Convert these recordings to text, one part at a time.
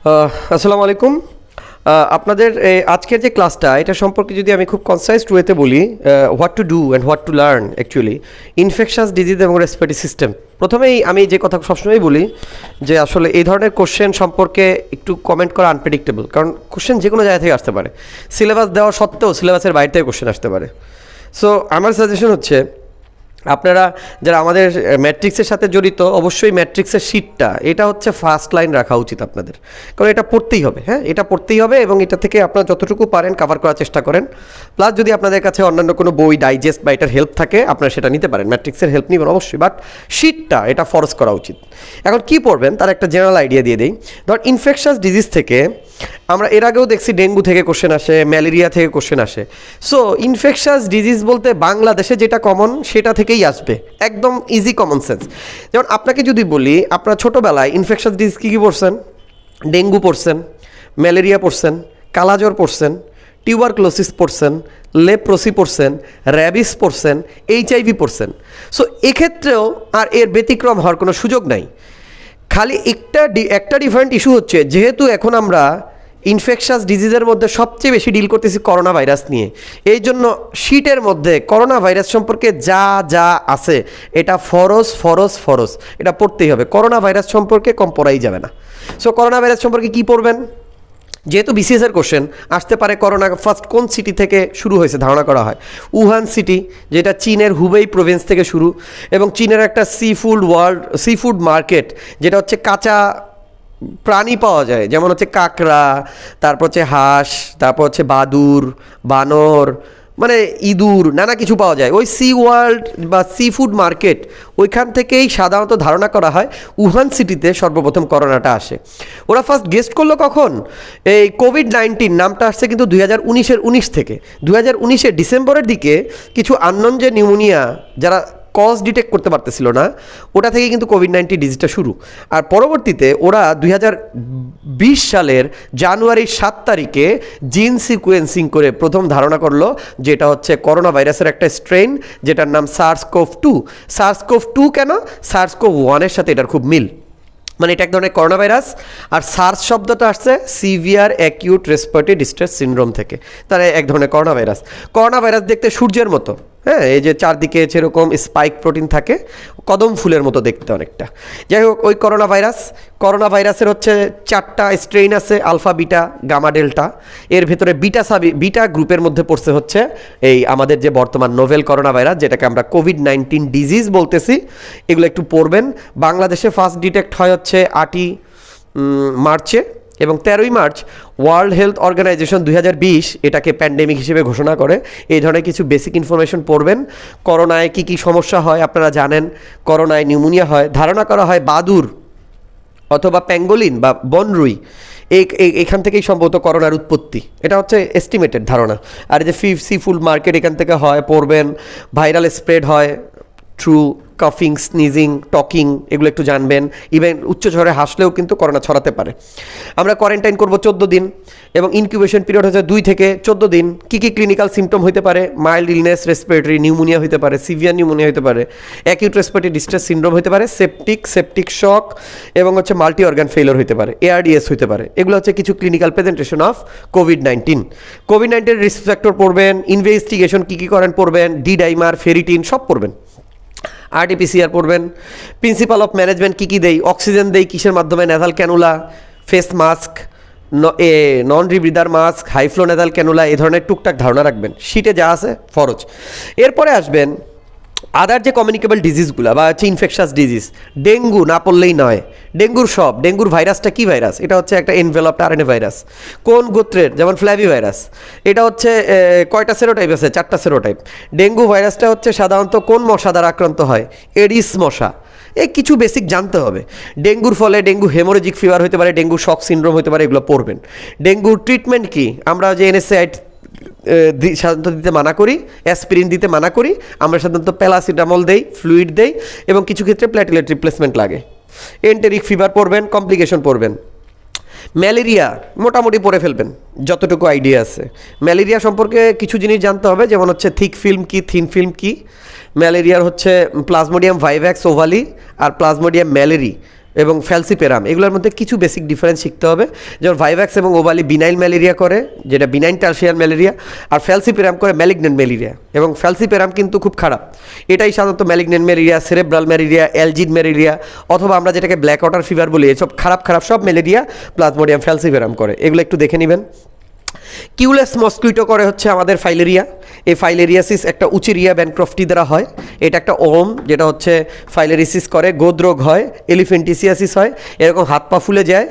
আসসালামু আলাইকুম। আপনাদের আজকের যে ক্লাসটা এটা সম্পর্কে যদি আমি খুব কনসাইজড ওয়েতে বলি, what to do and what to learn actually infectious disease এবং রেসপিরেটরি সিস্টেম। প্রথমেই আমি যে কথা সবসময় বলি যে আসলে এই ধরনের কোশ্চেন সম্পর্কে একটু কমেন্ট করা আনপ্রেডিক্টেবল, কারণ কোশ্চেন যে কোনো জায়গা থেকে আসতে পারে। সিলেবাস দেওয়া সত্ত্বেও সিলেবাসের বাইরে থেকে কোশ্চেন আসতে পারে। সো আমার সাজেশন হচ্ছে আপনারা যারা আমাদের ম্যাট্রিক্সের সাথে জড়িত, অবশ্যই ম্যাট্রিক্সের শিটটা এটা হচ্ছে ফার্স্ট লাইন রাখা উচিত আপনাদের, কারণ এটা পড়তেই হবে। হ্যাঁ, এটা পড়তেই হবে এবং এটা থেকে আপনারা যতটুকু পারেন কভার করার চেষ্টা করেন। প্লাস যদি আপনাদের কাছে অন্যান্য কোনো বই, ডাইজেস্ট বা এটার হেল্প থাকে আপনারা সেটা নিতে পারেন, ম্যাট্রিক্সের হেল্প নেবেন অবশ্যই, বাট শিটটা এটা ফরজ করা উচিত। এখন কি পড়বেন তার একটা জেনারেল আইডিয়া দিয়ে দিই। ধর ইনফেকশাস ডিজিজ থেকে আমরা এর আগেও দেখছি ডেঙ্গু থেকে কোশ্চেন আসে, ম্যালেরিয়া থেকে কোশ্চেন আসে। সো ইনফেকশাস ডিজিজ বলতে বাংলাদেশে যেটা কমন সেটা থেকেই আসবে, একদম ইজি কমন সেন্স। যেমন আপনাকে যদি বলি, আপনার ছোটোবেলায় ইনফেকশাস ডিজিজ কী কী পড়ছেন? ডেঙ্গু পড়ছেন, ম্যালেরিয়া পড়ছেন, কালাজ্বর পড়ছেন, টিউবারক্লোসিস পড়ছেন, লেপ্রোসি পড়ছেন, র্যাবিস পড়ছেন, HIV পড়ছেন। সো এক্ষেত্রেও আর এর ব্যতিক্রম হওয়ার কোনো সুযোগ নাই। খালি একটা ডিফারেন্ট ইস্যু হচ্ছে, যেহেতু এখন আমরা ইনফেকশাস ডিজিজের মধ্যে সবচেয়ে বেশি ডিল করতেছি করোনা ভাইরাস নিয়ে, এই জন্য শিটের মধ্যে করোনা ভাইরাস সম্পর্কে যা যা আছে এটা ফরজ এটা পড়তেই হবে। করোনা ভাইরাস সম্পর্কে কম পড়াই যাবে না। সো করোনা ভাইরাস সম্পর্কে কী পড়বেন? যেহেতু BCS এর কোশ্চেন আসতে পারে, করোনা ফার্স্ট কোন সিটি থেকে শুরু হয়েছে ধারণা করা হয় উহান সিটি, যেটা চীনের হুবেই প্রভিন্স থেকে শুরু, এবং চীনের একটা সি ফুড মার্কেট, যেটা হচ্ছে কাঁচা প্রাণী পাওয়া যায়, যেমন হচ্ছে কাঁকড়া, তারপর হচ্ছে হাঁস, তারপর হচ্ছে বাদুর, বানর, মানে ইঁদুর, নানা কিছু পাওয়া যায়। ওই সি ওয়ার্ল্ড বা সি ফুড মার্কেট, ওইখান থেকেই সাধারণত ধারণা করা হয় উহান সিটিতে সর্বপ্রথম করোনাটা আসে। ওরা ফার্স্ট গেস্ট করলো কখন? এই কোভিড-19 নামটা আসছে কিন্তু 2019 থেকে। 2019 ডিসেম্বরের দিকে কিছু আননোন যে নিউমোনিয়া, যারা কজ ডিটেক্ট করতে পারতেছিল না, ওটা থেকে কিন্তু কোভিড-19 ডিজিজটা শুরু। আর পরবর্তীতে ওরা 2020 সালের জানুয়ারির 7 তারিখে জিন সিকোয়েন্সিং করে প্রথম ধারণা করলো যেটা হচ্ছে করোনা ভাইরাসের একটা স্ট্রেন, যেটার নাম SARS-CoV-2। SARS-CoV-2 কেন? SARS-CoV-1 সাথে এটার খুব মিল, মানে এটা এক ধরনের করোনা ভাইরাস। আর সার্স শব্দটা আসছে severe acute respiratory distress syndrome থেকে, তারা এক ধরনের করোনা ভাইরাস। করোনা ভাইরাস দেখতে সূর্যের মতো, হ্যাঁ, এই যে চারদিকে যেরকম স্পাইক প্রোটিন থাকে, কদম ফুলের মতো দেখতে অনেকটা। যাই হোক, ওই করোনা ভাইরাসের হচ্ছে 4টা স্ট্রেইন আছে, আলফা, বিটা, গামা, ডেল্টা। এর ভেতরে বিটা গ্রুপের মধ্যে পড়ছে হচ্ছে এই আমাদের যে বর্তমান নোভেল করোনা ভাইরাস, যেটাকে আমরা কোভিড-19 ডিজিজ বলতেছি। এগুলো একটু পড়বেন। বাংলাদেশে ফার্স্ট ডিটেক্ট হয় হচ্ছে 8ই মার্চে, এবং 13ই মার্চ ওয়ার্ল্ড হেলথ অর্গানাইজেশন 2020 এটাকে প্যান্ডেমিক হিসেবে ঘোষণা করে। এই ধরনের কিছু বেসিক ইনফরমেশন পড়বেন। করোনায় কী কী সমস্যা হয় আপনারা জানেন। করোনায় নিউমোনিয়া হয়, ধারণা করা হয় বাদুর অথবা প্যাঙ্গোলিন বা বনরুই, এখান থেকেই সম্ভবত করোনার উৎপত্তি। এটা হচ্ছে এস্টিমেটেড ধারণা। আর যে সি ফুড মার্কেট, এখান থেকে হয়, পড়বেন। ভাইরাল স্প্রেড হয় থ্রু কাফিং, স্নিজিং, টকিং, এগুলো একটু জানবেন। ইভেন উচ্চ স্বরে হাসলেও কিন্তু করোনা ছড়াতে পারে। আমরা কোয়ারেন্টাইন করব 14 দিন, এবং ইনকিউবেশন পিরিয়ড হচ্ছে 2 থেকে 14 দিন। কী কী ক্লিনিক্যাল সিমটম হতে পারে? মাইল্ড ইলনেস, রেসপিরেটরি নিউমোনিয়া হতে পারে, সিভিয়ার নিউমোনিয়া হতে পারে, অ্যাকিউট রেসপিরেটরি ডিস্ট্রেস সিনড্রোম হতে পারে, সেপটিক শক, এবং হচ্ছে মাল্টি অর্গান ফেইলিওর হতে পারে, ARDS হতে পারে। এগুলো হচ্ছে কিছু clinical presentation of COVID-19 risk factor পড়বেন। ইনভেস্টিগেশন কী কী করেন পড়বেন। ডাইমার, ফেরিটিন সব পড়বেন। RT-PCR পড়বেন। প্রিন্সিপাল অফ ম্যানেজমেন্ট কী কী দেই, অক্সিজেন দেই কিসের মাধ্যমে, নেজাল ক্যানুলা, ফেস মাস্ক, নন রিব্রিদার মাস্ক, হাইফ্লো নেজাল ক্যানুলা, এই ধরনের টুকটাক ধারণা রাখবেন। শিটে যা আছে ফরজ। এরপরে আসবেন আদার যে কমিউনিকেবল ডিজিজগুলো বা হচ্ছে ইনফেকশাস ডিজিজ। ডেঙ্গু না পড়লেই নয়। ডেঙ্গুর ভাইরাসটা কী ভাইরাস? এটা হচ্ছে একটা এনভেলপড RNA ভাইরাস। কোন গোত্রের? যেমন ফ্ল্যাভি ভাইরাস। এটা হচ্ছে কয়টা সেরোটাইপ আছে? 4টা সেরোটাইপ। ডেঙ্গু ভাইরাসটা হচ্ছে সাধারণত কোন মশা দ্বারা আক্রান্ত হয়? এডিস মশা। কিছু বেসিক জানতে হবে। ডেঙ্গুর ফলে ডেঙ্গু হেমোরেজিক ফিভার হতে পারে, ডেঙ্গু শক সিনড্রোম হতে পারে, এগুলো পড়বেন। ডেঙ্গুর ট্রিটমেন্ট কি? আমরা যে NSAID সাধারণত দিতে মানা করি, অ্যাসপিরিন দিতে মানা করি, আমরা সাধারণত প্যারাসিটামল দেই, ফ্লুইড দেই, এবং কিছু ক্ষেত্রে প্ল্যাটিলেট রিপ্লেসমেন্ট লাগে। এন্টেরিক ফিভার পড়বেন, কমপ্লিকেশন পড়বেন। ম্যালেরিয়া মোটামুটি পড়ে ফেলবেন যতটুকু আইডিয়া আছে। ম্যালেরিয়া সম্পর্কে কিছু জিনিস জানতে হবে, যেমন হচ্ছে থিক ফিল্ম কি, থিন ফিল্ম কি। ম্যালেরিয়ার হচ্ছে প্লাজমোডিয়াম ভাইভ্যাক্স ওভালি আর প্লাজমোডিয়াম ম্যালেরি এবং ফ্যালসিপেরাম, এগুলোর মধ্যে কিছু বেসিক ডিফারেন্স শিখতে হবে। যেমন ভাইভ্যাক্স এবং ওভালি বিনাইল ম্যালেরিয়া করে, যেটা বিনাইন টার্সিয়ার ম্যালেরিয়া, আর ফ্যালসিপেরাম করে ম্যালিগনেন্ট ম্যালেরিয়া। এবং ফ্যালসিপেরাম কিন্তু খুব খারাপ, এটাই সাধারণত malignant malaria, cerebral malaria, algid malaria, অথবা আমরা যেটাকে ব্ল্যাক ওয়াটার ফিভার বলি, এসব খারাপ সব ম্যালেরিয়া প্লাজমোডিয়াম ফ্যালসিপেরাম করে, এগুলো একটু দেখে নেবেন। কিউলেস মসকুইটো করে হচ্ছে আমাদের ফাইলেরিয়া। এই ফাইলেরিয়াসিস একটা উচিরিয়া ব্যানক্রফটি দ্বারা হয়, এটা একটা ওম যেটা হচ্ছে ফাইলেরিসিস করে, গোদরোগ হয়, এলিফেন্টিসিয়াসিস হয়, এরকম হাত পা ফুলে যায়।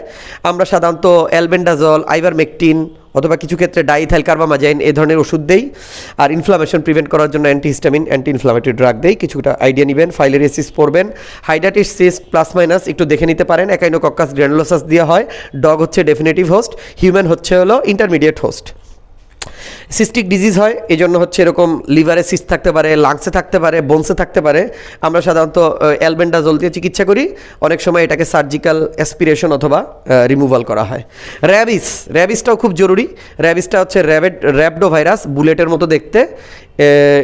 আমরা সাধারণত অ্যালবেন্ডাজল, আইভারমেকটিন অথবা কিছু ক্ষেত্রে ডাইথাইল কার্বামাজাইন এই ধরনের ওষুধ দেই। আর ইনফ্লামেশন প্রিভেন্ট করার জন্য অ্যান্টিহিস্টামিন, অ্যান্টি ইনফ্লামেটরি ড্রাগ দেই। কিছুটা আইডিয়া নেবেন। ফাইলেরিয়াসিস পড়বেন, হাইডাটিস প্লাস মাইনাস একটু দেখে নিতে পারেন। একাইনোকক্কাস গ্র্যানুলোসাস দেওয়া হয়, ডগ হচ্ছে ডেফিনেটিভ হোস্ট, হিউম্যান হচ্ছে হলো ইন্টারমিডিয়েট হোস্ট। সিস্টিক ডিজিজ হয়, এই জন্য হচ্ছে এরকম লিভারে সিস্ট থাকতে পারে, লাংসে থাকতে পারে, বোনসে থাকতে পারে। আমরা সাধারণত অ্যালবেন্ডাজল দিয়ে চিকিৎসা করি, অনেক সময় এটাকে সার্জিক্যাল অ্যাসপিরেশন অথবা রিমুভাল করা হয়। র্যাবিসটাও খুব জরুরি। র্যাবিসটা হচ্ছে র্যাবডো ভাইরাস, বুলেটের মতো দেখতে।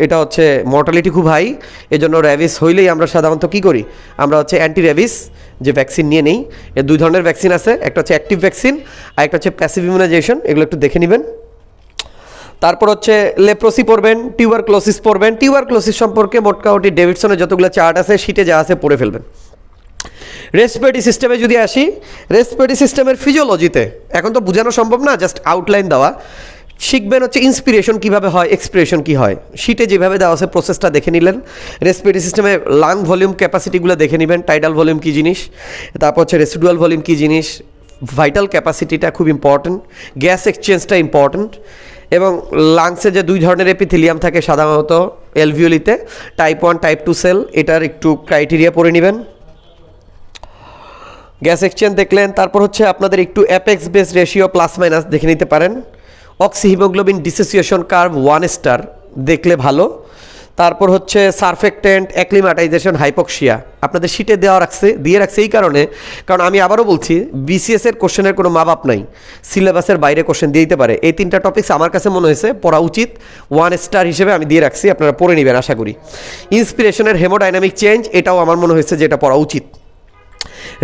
এটা হচ্ছে মর্টালিটি খুব হাই, এজন্য র্যাবিস হইলেই আমরা সাধারণত কী করি, আমরা হচ্ছে অ্যান্টি র্যাবিস যে ভ্যাকসিন নিয়ে নেই। এর দুই ধরনের ভ্যাকসিন আছে, একটা হচ্ছে অ্যাক্টিভ ভ্যাকসিন আর একটা হচ্ছে প্যাসিভ ইমিউনাইজেশন, এগুলো একটু দেখে নেবেন। তারপর হচ্ছে লেপ্রোসি পড়বেন, টিউবারক্লোসিস পড়বেন। টিউবারক্লোসিস সম্পর্কে মোটামুটি ডেভিডসনের যতগুলো চার্ট আছে শিটে যা আছে পড়ে ফেলবেন। রেসপিরেটরি সিস্টেমে যদি আসি, রেসপিরেটরি সিস্টেমের ফিজিওলজিতে এখন তো বোঝানো সম্ভব না, জাস্ট আউটলাইন দেওয়া। শিখবেন হচ্ছে ইন্সপিরেশন কীভাবে হয়, এক্সপিরেশন কী হয়, শিটে যেভাবে দেওয়া আছে প্রসেসটা দেখে নিলেন। রেসপিরেটরি সিস্টেমে লাং ভলিউম ক্যাপাসিটিগুলো দেখে নেবেন, টাইডাল ভলিউম কী জিনিস, তারপর হচ্ছে রেসিডুয়াল ভলিউম কী জিনিস, ভাইটাল ক্যাপাসিটিটা খুব ইম্পর্ট্যান্ট, গ্যাস এক্সচেঞ্জটা ইম্পর্ট্যান্ট। এবং লাংসে যে দুই ধরনের এপিথেলিয়াম থাকে সাধারণত এলভিওলিতে, টাইপ 1 টাইপ 2 সেল, এটার একটু ক্রাইটেরিয়া পড়ে নেবেন। গ্যাস এক্সচেঞ্জ দেখলেন, তারপর হচ্ছে আপনাদের একটু apex base ratio plus minus দেখে নিতে পারেন। অক্সিহিমোগ্লোবিন ডিসোসিয়েশন কার্ভ 1 স্টার দেখলে ভালো। তারপর হচ্ছে সারফেক্টেন্ট, অ্যাক্লিমাটাইজেশন, হাইপক্সিয়া আপনাদের শিটে দিয়ে রাখছে এই কারণে, কারণ আমি আবারও বলছি বিসিএসের কোশ্চেনের কোনো মা বাপ নাই, সিলেবাসের বাইরে কোশ্চেন দিয়ে দিতে পারে। এই তিনটা টপিকস আমার কাছে মনে হয়েছে পড়া উচিত, 1 স্টার হিসেবে আমি দিয়ে রাখছি, আপনারা পড়ে নেবেন আশা করি। ইন্সপিরেশনের হেমোডাইনামিক চেঞ্জ, এটাও আমার মনে হয়েছে যে এটা পড়া উচিত।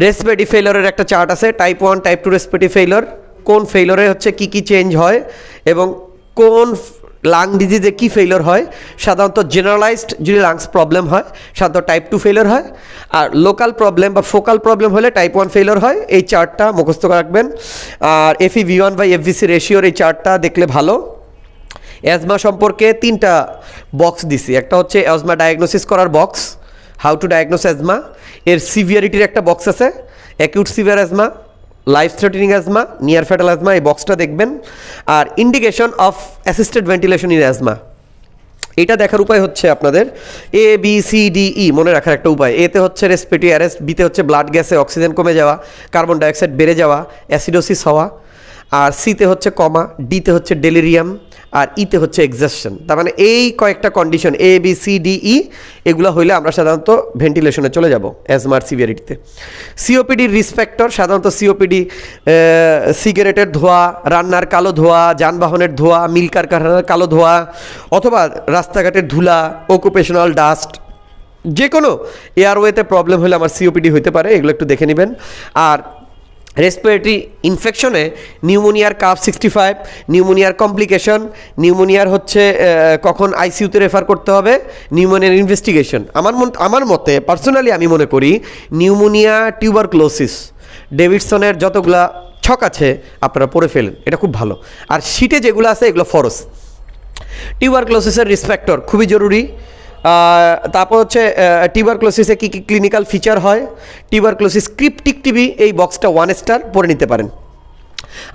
রেসপিরেটরি ফেইলরের একটা চার্ট আছে, টাইপ 1 টাইপ 2 রেসপিরেটরি ফেইলর, কোন ফেইলরে হচ্ছে কী চেঞ্জ হয় এবং কোন লাং ডিজিজে কী ফেইলর হয়। সাধারণত জেনারেলাইজড যদি লাংস প্রবলেম হয় সাধারণত টাইপ 2 ফেইলর হয়, আর লোকাল প্রবলেম বা ফোকাল প্রবলেম হলে টাইপ 1 ফেইলর হয়। এই চার্টটা মুখস্থ রাখবেন। আর FeV1/FVC রেশিওর এই চার্টটা দেখলে ভালো। অ্যাজমা সম্পর্কে 3টা বক্স দিছি, একটা হচ্ছে অ্যাজমা ডায়াগনোসিস করার box, how to diagnose asthma, এর সিভিয়ারিটির একটা বক্স আছে, acute severe asthma, life threatening asthma, near fatal asthma, এই বক্সটা দেখবেন। আর indication of assisted ventilation in asthma, এটা দেখার উপায় হচ্ছে আপনাদের ABCDE মনে রাখার একটা উপায়। এতে হচ্ছে রেসপিরেটরি অ্যারেস্ট, বিতে হচ্ছে ব্লাড গ্যাসে অক্সিজেন কমে যাওয়া, কার্বন ডাইঅক্সাইড বেড়ে যাওয়া, অ্যাসিডোসিস হওয়া, আর সিতে হচ্ছে কমা, ডিতে হচ্ছে ডেলিরিয়াম, আর ইতে হচ্ছে এক্সজস্টন। তার মানে এই কয়েকটা কন্ডিশন ABCDE এগুলো হইলে আমরা সাধারণত ভেন্টিলেশনে চলে যাব অ্যাজমার সিভিয়ারিটিতে। সিওপিডির রিস্ক ফ্যাক্টর, সাধারণত সিওপিডি সিগারেটের ধোঁয়া, রান্নার কালো ধোঁয়া, যানবাহনের ধোঁয়া, মিল কারখানার কালো ধোঁয়া, অথবা রাস্তাঘাটের ধুলা, অকুপেশনাল ডাস্ট, যে কোনো এয়ারওয়েতে প্রবলেম হলে আমার সিওপিডি হতে পারে, এগুলো একটু দেখে নেবেন। আর রেসপিরেটরি ইনফেকশনে নিউমোনিয়ার কাপ 65, নিউমোনিয়ার কমপ্লিকেশন, নিউমোনিয়ার হচ্ছে কখন আইসিইউতে রেফার করতে হবে, নিউমোনিয়ার ইনভেস্টিগেশন। আমার মতে পার্সোনালি আমি মনে করি নিউমোনিয়া, টিউবারক্লোসিস, ডেভিডসনের যতগুলা ছক আছে আপনারা পড়ে ফেলেন, এটা খুব ভালো। আর শিটে যেগুলো আছে এগুলো ফরজ। টিউবারক্লোসিসের রিস্ক ফ্যাক্টর খুবই জরুরি। তারপর হচ্ছে টিউবারক্লোসিসে কী কী ক্লিনিক্যাল ফিচার হয়, টিউবারক্লোসিস ক্রিপ্টিক টিবি, এই বক্সটা 1 স্টার পড়ে নিতে পারেন।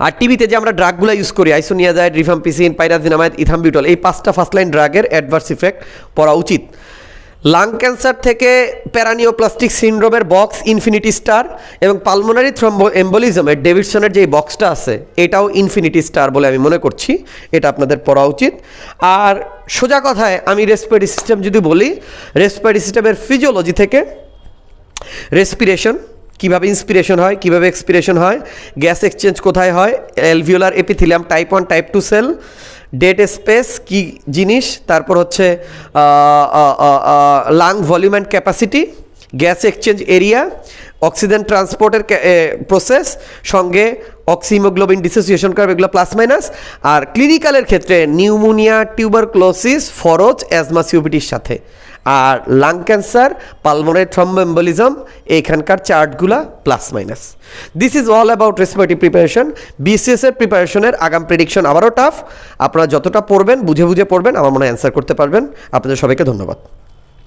আর টিবিতে যে আমরা ড্রাগগুলো ইউজ করি, আইসোনিয়াজাইড, রিফাম্পিসিন, পাইরাজিনামাইড, ইথামবিউটল, এই 5টা ফার্স্ট লাইন ড্রাগের অ্যাডভার্স ইফেক্ট পড়া উচিত। লাং ক্যান্সার থেকে প্যারানিওপ্লাস্টিক সিনড্রোমের বক্স ইনফিনিটি স্টার, এবং পালমোনারি থ্রম্বো এম্বোলিজমের ডেভিডসনের যে বক্সটা আছে এটাও ইনফিনিটি স্টার বলে আমি মনে করছি, এটা আপনাদের পড়া উচিত। আর সোজা কথায় আমি রেসপিরেটরি সিস্টেম যদি বলি, রেসপিরেটরি সিস্টেমের ফিজিওলজি থেকে রেসপিরেশন কীভাবে ইন্সপিরেশন হয়, কীভাবে এক্সপিরেশন হয়, গ্যাস এক্সচেঞ্জ কোথায় হয়, alveolar epithelium type 1 type 2 cell, dead space কি জিনিস, তারপর হচ্ছে lung volume and capacity, gas exchange area, oxygen ট্রান্সপোর্টের প্রসেস, সঙ্গে অক্সিহিমোগ্লোবিন ডিসোসিয়েশন কার্ভ, এগুলো প্লাস মাইনাস। আর ক্লিনিক্যালের ক্ষেত্রে নিউমোনিয়া, টিউবারক্লোসিস, ফরজ, অ্যাজমা, সিওপিডির সাথে। আর লাং ক্যান্সার, পালমোনারি থ্রম্বোএম্বোলিজম, এইখানকার চার্টগুলা plus minus. This is all about respiratory preparation. BCS এর প্রিপারেশনের আগাম প্রেডিকশন আবারও টাফ। আপনারা যতটা পড়বেন, বুঝে বুঝে পড়বেন, আমার মনে হয় অ্যান্সার করতে পারবেন। আপনাদের সবাইকে ধন্যবাদ।